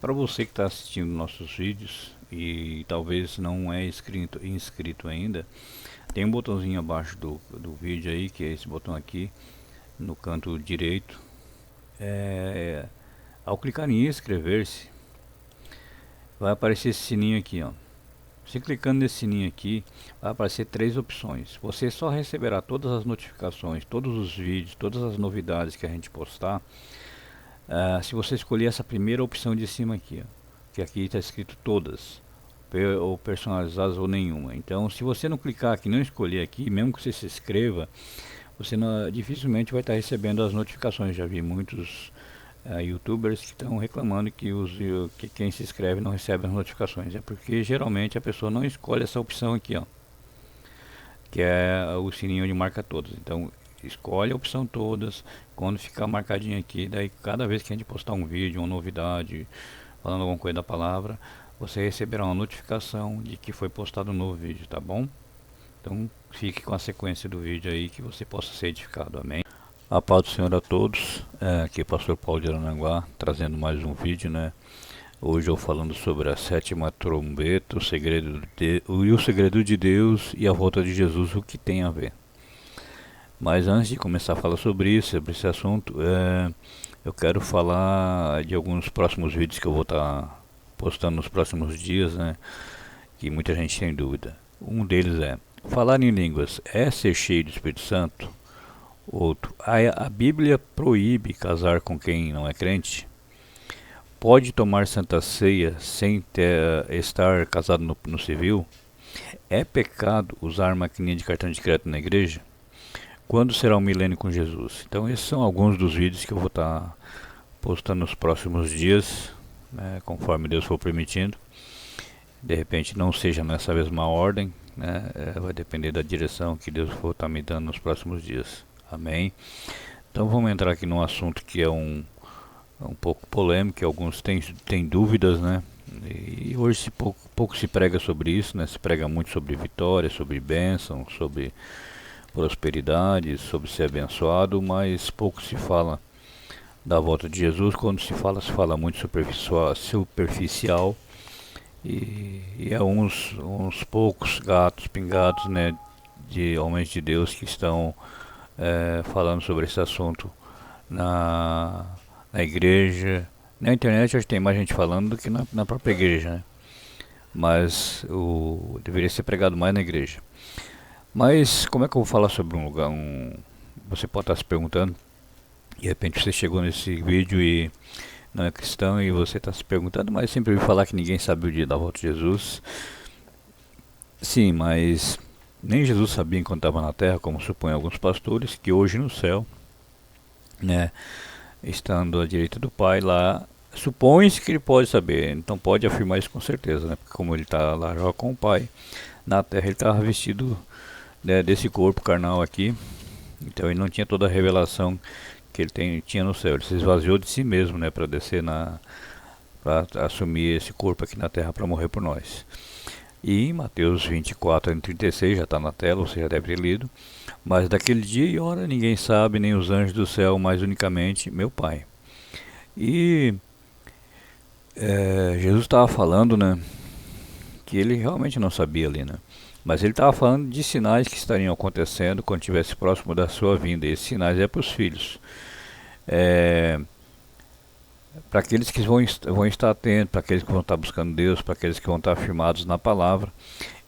Para você que está assistindo nossos vídeos e talvez não é inscrito ainda, tem um botãozinho abaixo do vídeo aí, que é esse botão aqui, no canto direito. Ao clicar em inscrever-se, vai aparecer esse sininho aqui, ó. Você clicando nesse sininho aqui, vai aparecer três opções. Você só receberá todas as notificações, todos os vídeos, todas as novidades que a gente postar, se você escolher essa primeira opção de cima aqui, ó, que aqui está escrito todas, ou personalizadas ou nenhuma. Então, se você não clicar aqui, não escolher aqui, mesmo que você se inscreva, você dificilmente vai estar recebendo as notificações. Já vi muitos youtubers que estão reclamando que quem se inscreve não recebe as notificações. É porque geralmente a pessoa não escolhe essa opção aqui, ó, que é o sininho de marca todas. Então escolhe a opção todas. Quando ficar marcadinho aqui, daí cada vez que a gente postar um vídeo, uma novidade, falando alguma coisa da palavra, você receberá uma notificação de que foi postado um novo vídeo, tá bom? Então fique com a sequência do vídeo aí, que você possa ser edificado, amém? A paz do Senhor a todos. Aqui é o pastor Paulo de Aranaguá, trazendo mais um vídeo, né? Hoje eu falando sobre a sétima trombeta, o segredo de Deus e a volta de Jesus, o que tem a ver. Mas antes de começar a falar sobre esse assunto, eu quero falar de alguns próximos vídeos que eu vou estar postando nos próximos dias, né? Que muita gente tem dúvida. Um deles é: falar em línguas é ser cheio do Espírito Santo? Outro: a Bíblia proíbe casar com quem não é crente? Pode tomar Santa Ceia sem estar casado no civil? É pecado usar maquininha de cartão de crédito na igreja? Quando será o milênio com Jesus? Então esses são alguns dos vídeos que eu vou estar postando nos próximos dias, né, conforme Deus for permitindo. De repente não seja nessa mesma ordem, né, vai depender da direção que Deus for estar me dando nos próximos dias. Amém? Então vamos entrar aqui num assunto que é um pouco polêmico, que alguns têm dúvidas, né? E hoje pouco se prega sobre isso, né? Se prega muito sobre vitória, sobre bênção, sobre prosperidade, sobre ser abençoado, mas pouco se fala da volta de Jesus. Quando se fala muito superficial e é uns poucos gatos pingados, né, de homens de Deus que estão falando sobre esse assunto na igreja. Na internet hoje tem mais gente falando do que na própria igreja, né? Mas deveria ser pregado mais na igreja. Mas como é que eu vou falar sobre um lugar? Você pode estar se perguntando, de repente você chegou nesse vídeo e não é cristão e você está se perguntando: mas eu sempre ouvi falar que ninguém sabe o dia da volta de Jesus. Sim, mas nem Jesus sabia enquanto estava na terra, como supõem alguns pastores, que hoje no céu, né, estando à direita do Pai lá, supõe-se que ele pode saber, então pode afirmar isso com certeza, né? Porque como ele está lá já com o Pai, na terra ele estava vestido, né, desse corpo carnal aqui, então ele não tinha toda a revelação que ele tinha no céu. Ele se esvaziou de si mesmo, né, para descer para assumir esse corpo aqui na terra para morrer por nós. E em Mateus 24:36 já está na tela, você já deve ter lido: mas daquele dia e hora ninguém sabe, nem os anjos do céu, mas unicamente meu Pai. E Jesus estava falando, né, que ele realmente não sabia ali, né? Mas ele estava falando de sinais que estariam acontecendo quando estivesse próximo da sua vinda. E esses sinais é para os filhos. Para aqueles que vão estar atentos, para aqueles que vão estar buscando Deus, para aqueles que vão estar firmados na palavra.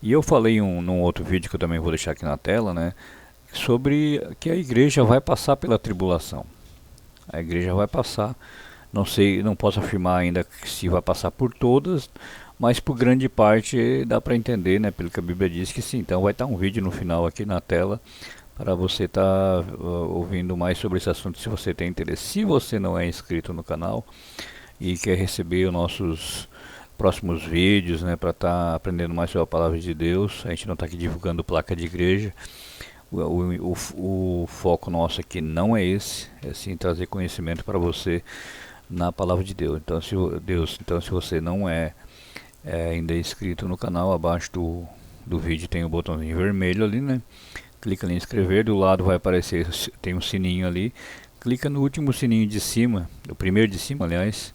E eu falei num outro vídeo que eu também vou deixar aqui na tela, né, sobre que a igreja vai passar pela tribulação. A igreja vai passar, não sei, não posso afirmar ainda se vai passar por todas, mas por grande parte dá para entender, né, pelo que a Bíblia diz que sim. Então vai estar um vídeo no final aqui na tela para você estar ouvindo mais sobre esse assunto, se você tem interesse. Se você não é inscrito no canal e quer receber os nossos próximos vídeos, né, para estar aprendendo mais sobre a palavra de Deus, a gente não está aqui divulgando placa de igreja. O foco nosso aqui não é esse, é sim trazer conhecimento para você na palavra de Deus. Então se você não é ainda inscrito no canal, abaixo do vídeo tem o botãozinho vermelho ali, né? Clica em inscrever, do lado vai aparecer, tem um sininho ali. Clica no último sininho de cima, o primeiro de cima, aliás,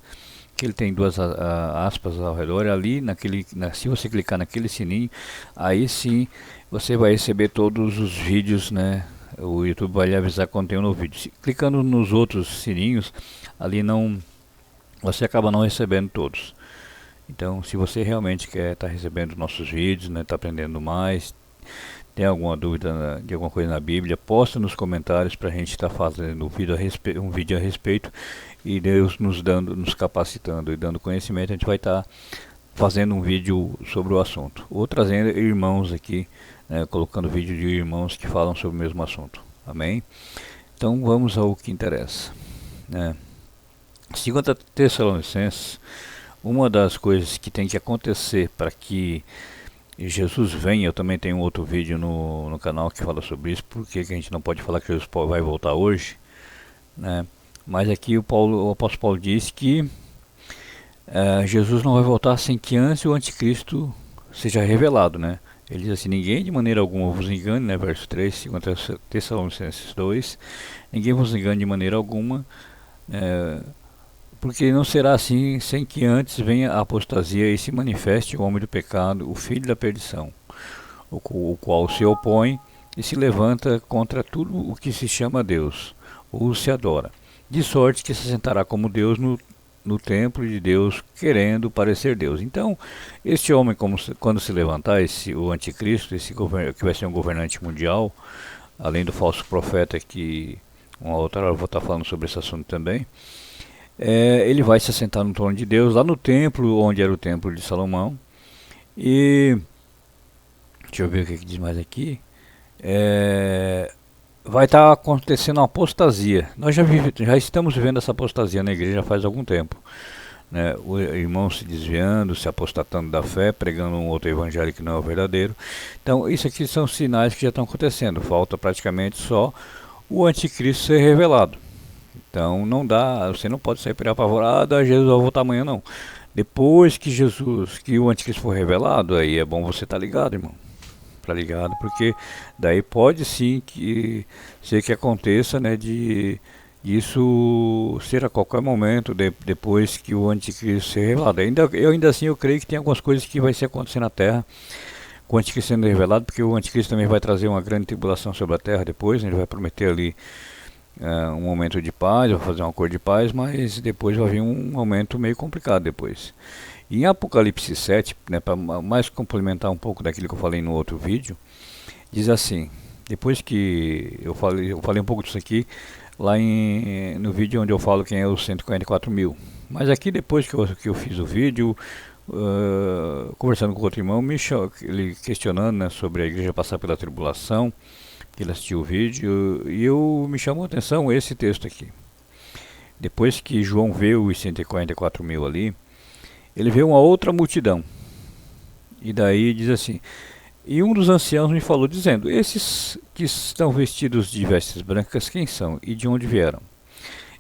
que ele tem duas aspas ao redor, ali se você clicar naquele sininho, aí sim você vai receber todos os vídeos, né? O YouTube vai lhe avisar quando tem um novo vídeo. Clicando nos outros sininhos, ali não, você acaba não recebendo todos. Então, se você realmente quer estar recebendo nossos vídeos, né, tá aprendendo mais, tem alguma dúvida de alguma coisa na Bíblia, posta nos comentários para a gente estar fazendo um vídeo a respeito, e Deus nos capacitando e dando conhecimento, a gente vai estar fazendo um vídeo sobre o assunto, ou trazendo irmãos aqui, né, colocando vídeo de irmãos que falam sobre o mesmo assunto. Amém? Então vamos ao que interessa, né? Segundo a Tessalonicenses, uma das coisas que tem que acontecer para que Jesus venha, eu também tenho outro vídeo no canal que fala sobre isso, porque que a gente não pode falar que Jesus vai voltar hoje, né? Mas aqui o apóstolo Paulo diz que Jesus não vai voltar sem que antes o anticristo seja revelado, né? Ele diz assim: ninguém de maneira alguma vos engane, né? Verso 3, segundo Tessalonicenses 2, ninguém vos engane de maneira alguma, porque não será assim sem que antes venha a apostasia e se manifeste o homem do pecado, o filho da perdição, o qual se opõe e se levanta contra tudo o que se chama Deus, ou se adora, de sorte que se sentará como Deus no templo de Deus, querendo parecer Deus. Então, este homem, quando se levantar, o anticristo, que vai ser um governante mundial, além do falso profeta, que uma outra hora eu vou estar falando sobre esse assunto também, ele vai se assentar no trono de Deus, lá no templo, onde era o templo de Salomão. E deixa eu ver o que diz mais aqui. Vai estar acontecendo uma apostasia. Nós já estamos vivendo essa apostasia na igreja faz algum tempo, né? O irmão se desviando, se apostatando da fé, pregando um outro evangelho que não é o verdadeiro. Então isso aqui são sinais que já estão acontecendo. Falta praticamente só o anticristo ser revelado. Então não dá, você não pode sair apavorado, Jesus vai voltar amanhã, não. Depois que o anticristo for revelado, aí é bom você estar ligado, irmão. Tá ligado? Porque daí pode sim ser que aconteça, né, de isso ser a qualquer momento, depois que o anticristo ser revelado. Ainda assim eu creio que tem algumas coisas que vai ser acontecer na Terra com o anticristo sendo revelado, porque o anticristo também vai trazer uma grande tribulação sobre a Terra depois, né? Ele vai prometer ali um momento de paz, vai fazer um acordo de paz, mas depois vai vir um momento meio complicado depois. Em Apocalipse 7, né, para mais complementar um pouco daquilo que eu falei no outro vídeo, diz assim, depois que eu falei um pouco disso aqui, lá no vídeo onde eu falo quem é os 144 mil. Mas aqui depois que eu fiz o vídeo, conversando com outro irmão, ele questionando, né, sobre a igreja passar pela tribulação, ele assistiu o vídeo, e me chamou a atenção esse texto aqui. Depois que João vê os 144 mil ali, ele vê uma outra multidão. E daí diz assim: e um dos anciãos me falou, dizendo: esses que estão vestidos de vestes brancas, quem são e de onde vieram?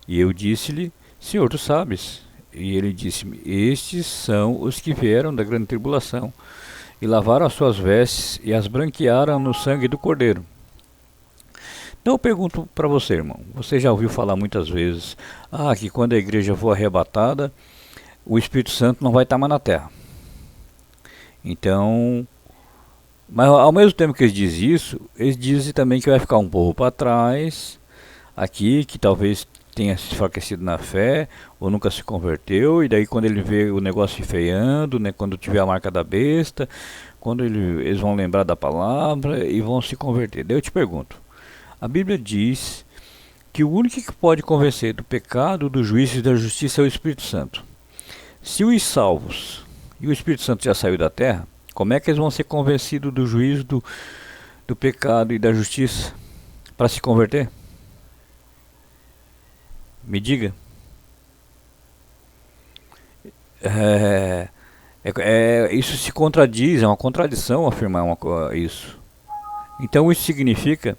E eu disse-lhe: Senhor, tu sabes. E ele disse-me: estes são os que vieram da grande tribulação, e lavaram as suas vestes, e as branquearam no sangue do Cordeiro. Então eu pergunto para você, irmão, você já ouviu falar muitas vezes que quando a igreja for arrebatada, o Espírito Santo não vai estar mais na terra. Então, mas ao mesmo tempo que eles dizem isso, eles dizem também que vai ficar um povo para trás, aqui, que talvez tenha se enfraquecido na fé, ou nunca se converteu, e daí quando ele vê o negócio enfeiando, né, quando tiver a marca da besta, quando eles vão lembrar da palavra e vão se converter. Daí eu te pergunto, a Bíblia diz que o único que pode convencer do pecado, do juízo e da justiça é o Espírito Santo. Se os salvos e o Espírito Santo já saiu da terra, como é que eles vão ser convencidos do juízo, do pecado e da justiça para se converter? Me diga. Isso se contradiz, é uma contradição afirmar isso. Então isso significa,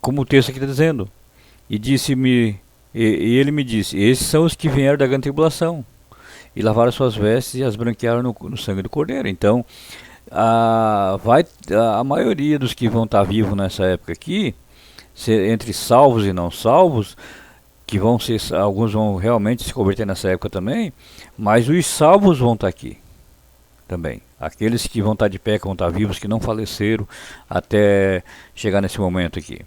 como o texto aqui está dizendo, e ele me disse: esses são os que vieram da grande tribulação, e lavaram suas vestes e as branquearam no sangue do Cordeiro. Então, a maioria dos que vão estar vivos nessa época aqui, entre salvos e não salvos, que vão ser, alguns vão realmente se converter nessa época também, mas os salvos vão estar aqui também. Aqueles que vão estar de pé, que vão estar vivos, que não faleceram até chegar nesse momento aqui.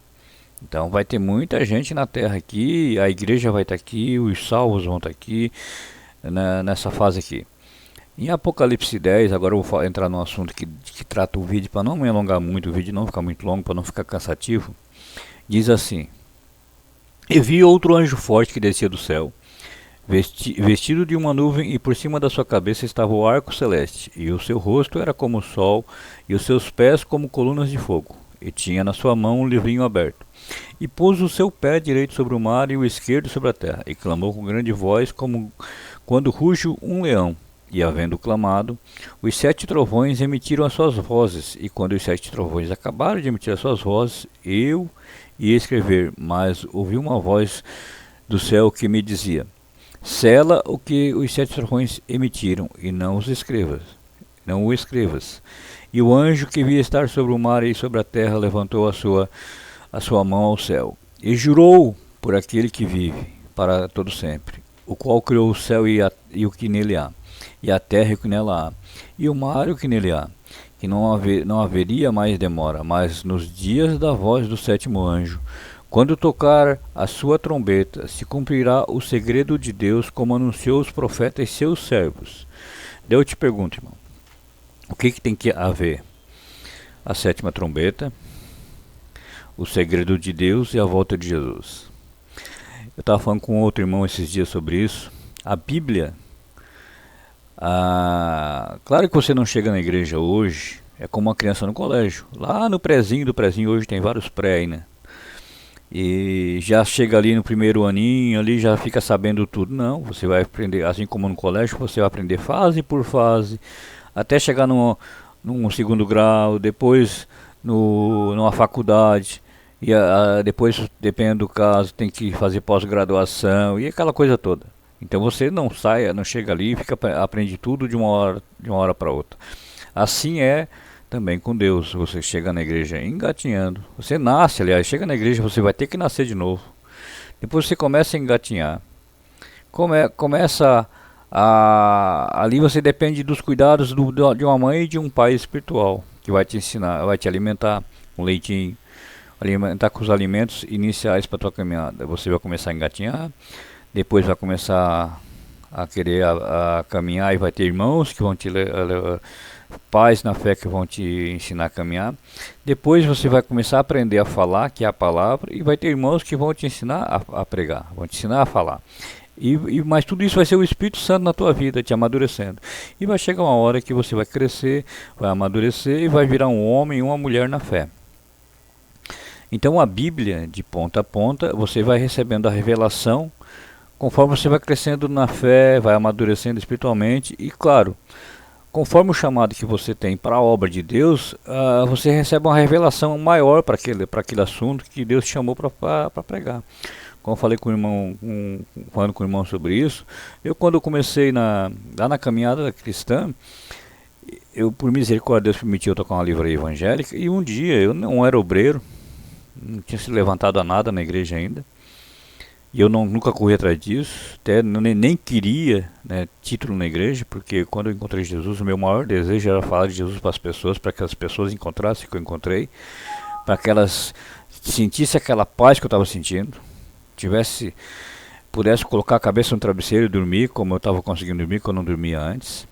Então vai ter muita gente na terra aqui, a igreja vai estar aqui, os salvos vão estar aqui, nessa fase aqui. Em Apocalipse 10, agora eu vou entrar num assunto que trata o vídeo, para não me alongar muito, o vídeo não ficar muito longo, para não ficar cansativo. Diz assim: E vi outro anjo forte que descia do céu, vestido de uma nuvem, e por cima da sua cabeça estava o arco celeste, e o seu rosto era como o sol, e os seus pés como colunas de fogo, e tinha na sua mão um livrinho aberto. E pôs o seu pé direito sobre o mar e o esquerdo sobre a terra, e clamou com grande voz, como quando ruge um leão. E havendo clamado, os 7 trovões emitiram as suas vozes, e quando os 7 trovões acabaram de emitir as suas vozes, eu ia escrever, mas ouvi uma voz do céu que me dizia: Sela o que os 7 trovões emitiram, e não os escrevas, não o escrevas. E o anjo que via estar sobre o mar e sobre a terra levantou a sua mão ao céu, e jurou por aquele que vive para todo sempre, o qual criou o céu e o que nele há, e a terra e o que nela há, e o mar e o que nele há, que não haveria mais demora, mas nos dias da voz do 7º anjo, quando tocar a sua trombeta, se cumprirá o segredo de Deus, como anunciou os profetas seus servos. Daí eu te pergunto, irmão, o que tem que haver? A 7ª trombeta, o segredo de Deus e a volta de Jesus. Eu estava falando com outro irmão esses dias sobre isso. A Bíblia, claro que você não chega na igreja hoje, é como uma criança no colégio. Lá no prézinho do prézinho hoje tem vários pré aí, né? E já chega ali no primeiro aninho, ali já fica sabendo tudo. Não, você vai aprender, assim como no colégio, você vai aprender fase por fase, até chegar num 2º grau, depois numa faculdade. E depois, dependendo do caso, tem que fazer pós-graduação e aquela coisa toda. Então você não chega ali e aprende tudo de uma hora para outra. Assim é também com Deus. Você chega na igreja engatinhando. Você nasce, aliás, chega na igreja, você vai ter que nascer de novo. Depois você começa a engatinhar. Começa ali você depende dos cuidados de uma mãe e de um pai espiritual, que vai te ensinar, vai te alimentar com leitinho, alimentar com os alimentos iniciais para a tua caminhada. Você vai começar a engatinhar, depois vai começar a querer a caminhar, e vai ter irmãos que vão te pais na fé que vão te ensinar a caminhar. Depois você vai começar a aprender a falar, que é a palavra, e vai ter irmãos que vão te ensinar a pregar, vão te ensinar a falar. Mas tudo isso vai ser o Espírito Santo na tua vida, te amadurecendo. E vai chegar uma hora que você vai crescer, vai amadurecer e vai virar um homem e uma mulher na fé. Então a Bíblia, de ponta a ponta, você vai recebendo a revelação conforme você vai crescendo na fé, vai amadurecendo espiritualmente. E claro, conforme o chamado que você tem para a obra de Deus, você recebe uma revelação maior para aquele assunto que Deus te chamou para pregar. Como eu falei falando com o irmão sobre isso, quando eu comecei lá na caminhada cristã, por misericórdia, Deus permitiu eu tocar uma livraria evangélica, e um dia eu não era obreiro, não tinha se levantado a nada na igreja ainda, e eu nunca corri atrás disso, até nem queria, né, título na igreja, porque quando eu encontrei Jesus, o meu maior desejo era falar de Jesus para as pessoas, para que as pessoas encontrassem o que eu encontrei, para que elas sentissem aquela paz que eu estava sentindo, pudesse colocar a cabeça no travesseiro e dormir como eu estava conseguindo dormir, quando eu não dormia antes.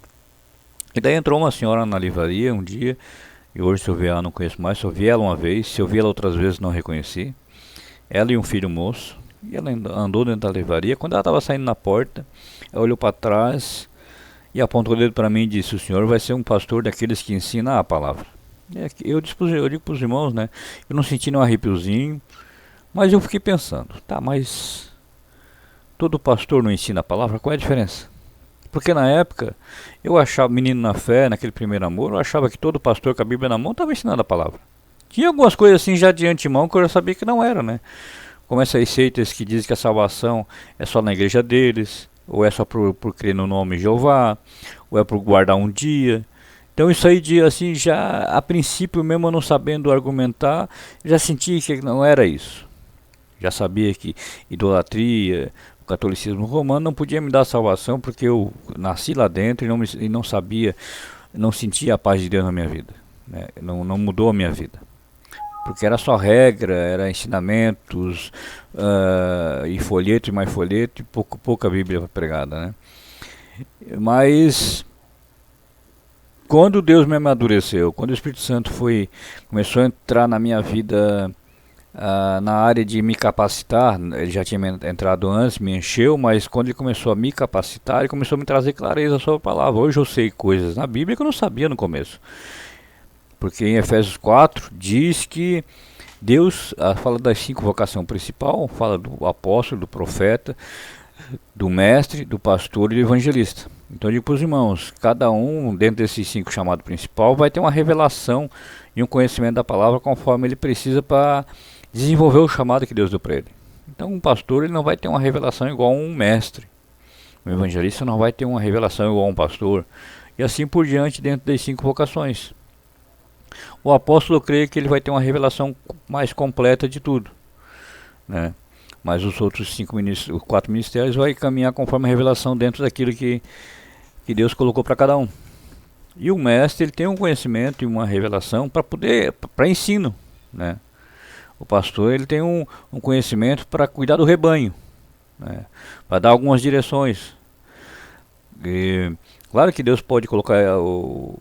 E daí entrou uma senhora na livraria um dia, e hoje se eu ver ela não conheço mais, só vi ela uma vez, se eu vi ela outras vezes não reconheci. Ela e um filho moço, e ela andou dentro da livraria. Quando ela estava saindo na porta, ela olhou para trás e apontou o dedo para mim e disse: o senhor vai ser um pastor daqueles que ensina a palavra. Eu digo para os irmãos, né, eu não senti nenhum arrepiozinho, mas eu fiquei pensando, tá, mas todo pastor não ensina a palavra? Qual é a diferença? Porque na época, eu achava, menino na fé, naquele primeiro amor, eu achava que todo pastor com a Bíblia na mão estava ensinando a palavra. Tinha algumas coisas assim já de antemão que eu já sabia que não era, né? Como essas seitas que dizem que a salvação é só na igreja deles, ou é só por crer no nome de Jeová, ou é por guardar um dia. Então isso aí, assim, já a princípio, mesmo eu não sabendo argumentar, já senti que não era isso. Já sabia que idolatria, o catolicismo romano não podia me dar salvação porque eu nasci lá dentro e não sabia, não sentia a paz de Deus na minha vida, né? Não mudou a minha vida. Porque era só regra, era ensinamentos, e folheto e mais folheto e pouca Bíblia pregada, né? Mas quando Deus me amadureceu, quando o Espírito Santo começou a entrar na minha vida, na área de me capacitar, ele já tinha entrado antes, me encheu, mas quando ele começou a me capacitar, ele começou a me trazer clareza sobre a palavra. Hoje eu sei coisas na Bíblia que eu não sabia no começo. Porque em Efésios 4 diz que Deus fala das 5 vocações principais, fala do apóstolo, do profeta, do mestre, do pastor e do evangelista. Então eu digo para os irmãos, cada um dentro desses 5 chamados principal vai ter uma revelação e um conhecimento da palavra conforme ele precisa para desenvolver o chamado que Deus deu para ele. Então um pastor ele não vai ter uma revelação igual a um mestre, um evangelista não vai ter uma revelação igual a um pastor, e assim por diante dentro das 5 vocações. O apóstolo, eu creio que ele vai ter uma revelação mais completa de tudo, né? Mas os outros 4 ministérios vai caminhar conforme a revelação dentro daquilo que Deus colocou para cada um. E o mestre ele tem um conhecimento e uma revelação para ensino, né? O pastor ele tem um conhecimento para cuidar do rebanho, né? Para dar algumas direções. E, claro que Deus pode colocar o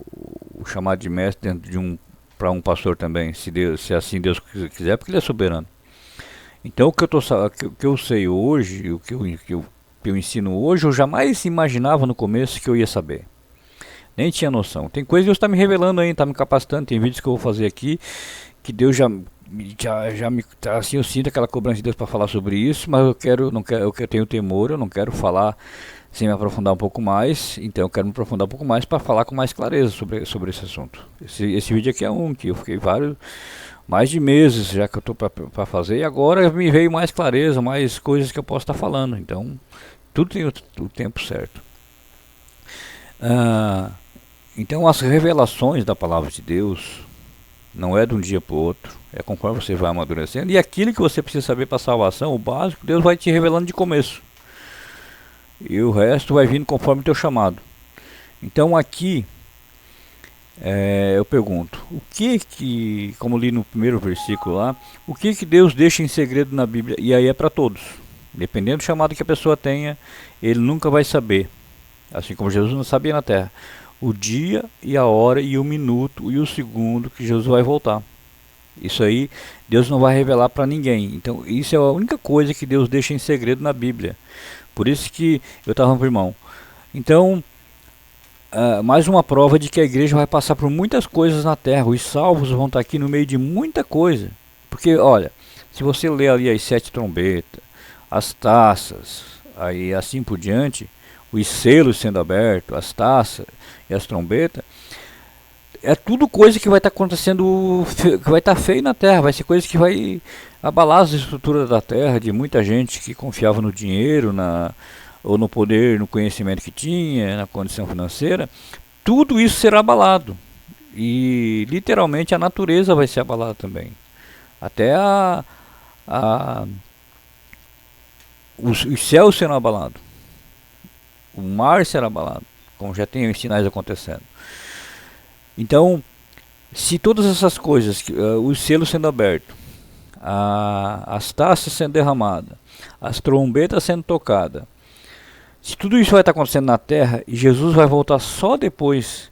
chamado de mestre dentro para um pastor também, se assim Deus quiser, porque ele é soberano. Então o que eu sei hoje, o que eu ensino hoje, eu jamais imaginava no começo que eu ia saber. Nem tinha noção. Tem coisas que Deus está me revelando aí, está me capacitando. Tem vídeos que eu vou fazer aqui que Deus já me assim, eu sinto aquela cobrança de Deus para falar sobre isso, mas eu tenho temor, eu não quero falar sem me aprofundar um pouco mais. Então eu quero me aprofundar um pouco mais para falar com mais clareza sobre esse assunto. Esse vídeo aqui é que eu fiquei mais de meses já que eu estou para fazer, e agora me veio mais clareza, mais coisas que eu posso estar falando. Então tudo tem o tempo certo. Então as revelações da palavra de Deus não é de um dia para o outro, é conforme você vai amadurecendo, e aquilo que você precisa saber para a salvação, o básico, Deus vai te revelando de começo, e o resto vai vindo conforme o teu chamado. Então aqui eu pergunto, como li no primeiro versículo lá, o que Deus deixa em segredo na Bíblia? E aí é para todos, dependendo do chamado que a pessoa tenha, ele nunca vai saber, assim como Jesus não sabia na terra, o dia e a hora e o minuto e o segundo que Jesus vai voltar. Isso aí Deus não vai revelar para ninguém. Então isso é a única coisa que Deus deixa em segredo na Bíblia. Por isso que eu estava falando para o irmão. Então, mais uma prova de que a igreja vai passar por muitas coisas na terra. Os salvos vão estar aqui no meio de muita coisa. Porque, olha, se você ler ali as 7 trombetas, as taças, aí assim por diante, os selos sendo abertos, as taças e as trombetas, é tudo coisa que vai estar acontecendo, que vai estar feio na terra, vai ser coisa que vai abalar as estruturas da terra de muita gente que confiava no dinheiro, ou no poder, no conhecimento que tinha, na condição financeira. Tudo isso será abalado, e literalmente a natureza vai ser abalada também, até os céus serão abalados, o mar será abalado, como já tem os sinais acontecendo. Então, se todas essas coisas, os selos sendo abertos, as taças sendo derramadas, as trombetas sendo tocadas, se tudo isso vai estar acontecendo na terra e Jesus vai voltar só depois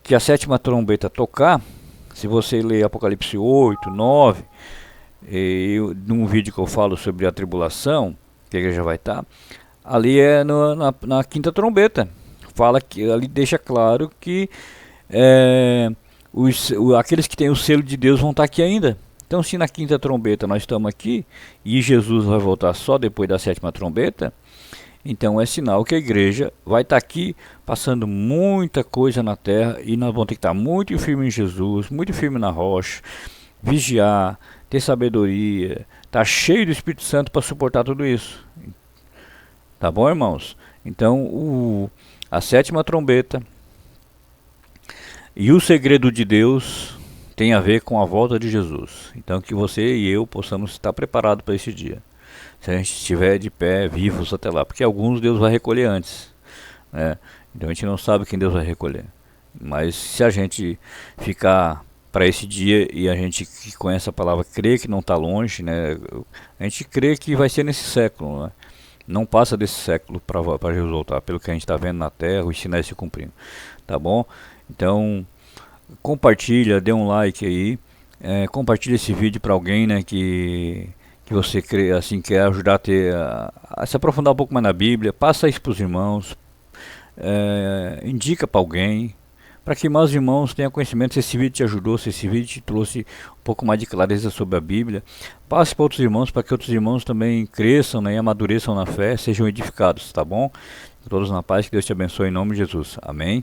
que a 7ª trombeta tocar, se você ler Apocalipse 8, 9, num vídeo que eu falo sobre a tribulação, que a igreja vai estar, ali é na 5ª trombeta. Fala que ali deixa claro que aqueles que têm o selo de Deus vão estar aqui ainda. Então, se na 5ª trombeta nós estamos aqui e Jesus vai voltar só depois da 7ª trombeta, então é sinal que a igreja vai estar aqui passando muita coisa na terra, e nós vamos ter que estar muito firme em Jesus, muito firme na rocha, vigiar, ter sabedoria, estar cheio do Espírito Santo para suportar tudo isso. Tá bom, irmãos? Então a 7ª trombeta e o segredo de Deus tem a ver com a volta de Jesus. Então que você e eu possamos estar preparados para esse dia. Se a gente estiver de pé, vivos até lá. Porque alguns Deus vai recolher antes, né? Então a gente não sabe quem Deus vai recolher. Mas se a gente ficar para esse dia e a gente que conhece a palavra crê que não está longe, né? A gente crê que vai ser nesse século, né? Não passa desse século para Jesus voltar, pelo que a gente está vendo na Terra, os sinais se cumprindo, tá bom? Então compartilha, dê um like aí, compartilha esse vídeo para alguém, né, que você crê, assim, quer ajudar a se aprofundar um pouco mais na Bíblia. Passa isso para os irmãos, indica para alguém, para que mais irmãos tenham conhecimento. Se esse vídeo te ajudou, se esse vídeo te trouxe um pouco mais de clareza sobre a Bíblia, passe para outros irmãos, para que outros irmãos também cresçam, né, e amadureçam na fé, sejam edificados, tá bom? Todos na paz, que Deus te abençoe em nome de Jesus. Amém.